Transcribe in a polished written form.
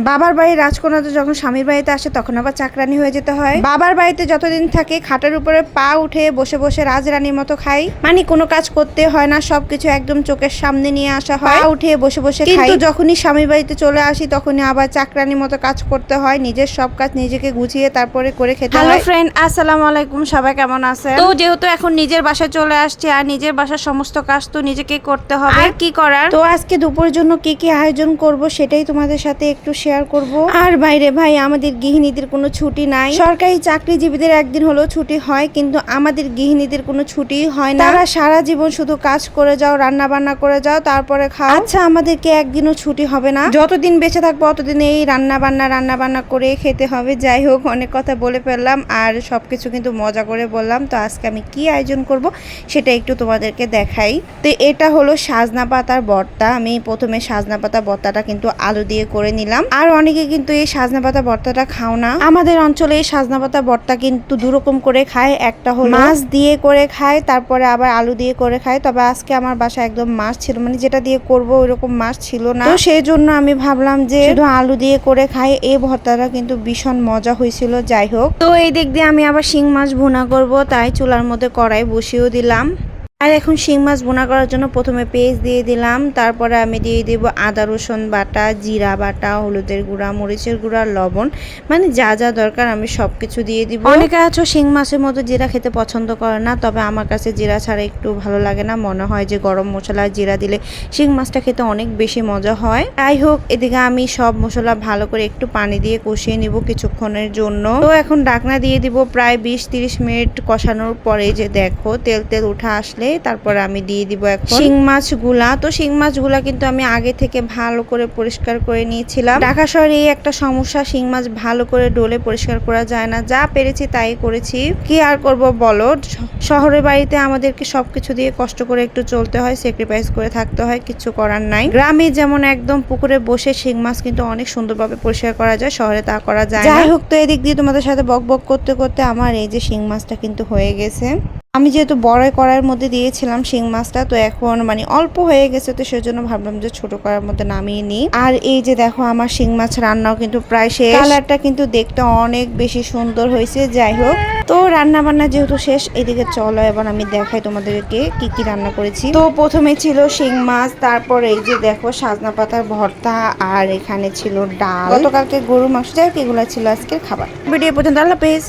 বাবার বাড়ির রাজকন্যা তো যখন স্বামীর বাড়িতে আসে তখন আবার চাকরানি হয়ে যেতে হয়। বাবার বাড়িতে যতদিন থাকে খাটের উপরে পা উঠে বসে বসে রাজরানীর মতো খাই, মানে কোনো কাজ করতে হয় না, সবকিছু একদম চোখের সামনে নিয়ে আসা হয়, পা উঠে বসে বসে খাই। কিন্তু যখনই স্বামীর বাড়িতে চলে আসি তখনই আবার চাকরানির মতো কাজ করতে হয়, নিজের সব কাজ নিজেকে গুছিয়ে তারপরে করে খেতে হয়। হ্যালো ফ্রেন্ড, আসসালামু আলাইকুম, সবাই কেমন আছেন? তো যেহেতু এখন নিজের বাসায় চলে আসছি আর নিজের বাসার সমস্ত কাজ তো নিজেকে করতে হবে, আর কি করার। তো আজকে দুপুরের জন্য কি কি আয়োজন করব সেটাই তোমাদের সাথে একটু শেয়ার করব। আর বাইরে ভাই আমাদের গৃহিণীদের কোনো ছুটি নাই। সরকারি চাকরিজীবীদের একদিন হলেও ছুটি হয়, কিন্তু আমাদের গৃহিণীদের কোনো ছুটি হয় না। তারা সারা জীবন শুধু কাজ করে যাও, রান্না বান্না করে যাও, তারপরে খাও। আচ্ছা, আমাদেরকে একদিনও ছুটি হবে না? যতদিন বেঁচে থাকবো ততদিন এই রান্না বান্না করে খেতে হবে। যাই হোক, অনেক কথা বলে ফেললাম আর সবকিছু কিন্তু মজা করে বললাম। তো আজকে আমি কি আয়োজন করব সেটা একটু তোমাদেরকে দেখাই। তো এটা হলো সাজনা পাতার ভর্তা। আমি প্রথমে সাজনা পাতা ভর্তাটা কিন্তু আলু দিয়ে করে নিলাম। আর অনেকে কিন্তু এই সাজনা পাতা ভর্তাটা খাও না। আমাদের অঞ্চলে এই সাজনা পাতা ভর্তা কিন্তু দুরকম করে খায়। একটা হলো মাছ দিয়ে করে খায়, তারপরে আবার আলু দিয়ে করে খায়। তবে আজকে আমার বাসায় একদম মাছ ছিল, মানে যেটা দিয়ে করব ওইরকম মাছ ছিল না। তো সেই জন্য আমি ভাবলাম যে শুধু আলু দিয়ে করে খাই। এই ভর্তাটা কিন্তু ভীষণ মজা হয়েছিল। যাই হোক, তো এই দিক দিয়ে আমি আবার শিং মাছ ভুনা করব, তাই চুলার মধ্যে কড়াই বসিয়েও দিলাম। আর এখন শিং মাছ ভুনা করার জন্য প্রথমে পেঁয়াজ দিয়ে দিলাম, তারপরে আমি দিয়ে দিব আদা রসুন বাটা, জিরা বাটা, হলুদের গুঁড়া, মরিচের গুঁড়া, লবণ, মানে যা যা দরকার আমি সবকিছু দিয়ে দিব। অনেকে আছো শিং মাছের মধ্যে জিরা খেতে পছন্দ করে না, তবে আমার কাছে জিরা ছাড়া একটু ভালো লাগে না। মনে হয় যে গরম মশলা জিরা দিলে শিং মাছটা খেতে অনেক বেশি মজা হয়। যাই হোক, এদিকে আমি সব মশলা ভালো করে একটু পানি দিয়ে কষিয়ে নিব কিছুক্ষণের জন্য। তো এখন ঢাকনা দিয়ে দিব প্রায় 20-30 মিনিট কষানোর পরে। যে দেখো তেল তেল উঠে আসলে তারপরে আমি দিয়ে দিব এখন শিং মাছগুলা। তো শিং মাছগুলা কিন্তু আমি আগে থেকে ভালো করে পরিষ্কার করে নিয়েছিলাম। ঢাকা শহরে এই একটা সমস্যা, শিং মাছ ভালো করে ডলে পরিষ্কার করা যায় না। যা পেরেছি তাই করেছি, কি আর করব বলো। শহরের বাড়িতে আমাদেরকে সবকিছু দিয়ে কষ্ট করে একটু চলতে হয়, স্যাক্রিফাইস করে থাকতে হয়, কিছু করার নাই। গ্রামে যেমন একদম পুকুরে বসে শিং মাছ কিন্তু অনেক সুন্দরভাবে পরিষ্কার করা যায়, শহরে তা করা যায় না। যাই হোক, তো এদিক দিয়ে তোমাদের সাথে বক বক করতে করতে আমার এই যে শিং মাছটা কিন্তু হয়ে গেছে। আমি যেহেতু বড় কড়াইয়ের মধ্যে দিয়েছিলাম শিং মাছটা, তো এখন মানে অল্প হয়ে গেছে, তো সেজন্য ভাবলাম যে ছোট কড়াইয়ের মধ্যে নামিয়ে নিই। আর এই যে দেখো আমার শিং মাছ রান্নাও কিন্তু প্রায় শেষ। কালারটা কিন্তু দেখতে অনেক বেশি সুন্দর হয়েছে। যাই হোক, তো রান্না বান্না যেহেতু শেষ, এদিকে চলো এবার আমি দেখাই তোমাদেরকে কি কি রান্না করেছি। তো প্রথমে ছিল শিং মাছ, তারপর এই যে দেখো সাজনা পাতার ভর্তা, আর এখানে ছিল ডাল, গতকালকে গরু মাংস। যাই হোক, এগুলো ছিল আজকের খাবার। ভিডিও পর্যন্ত, আল্লাহ হাফেজ।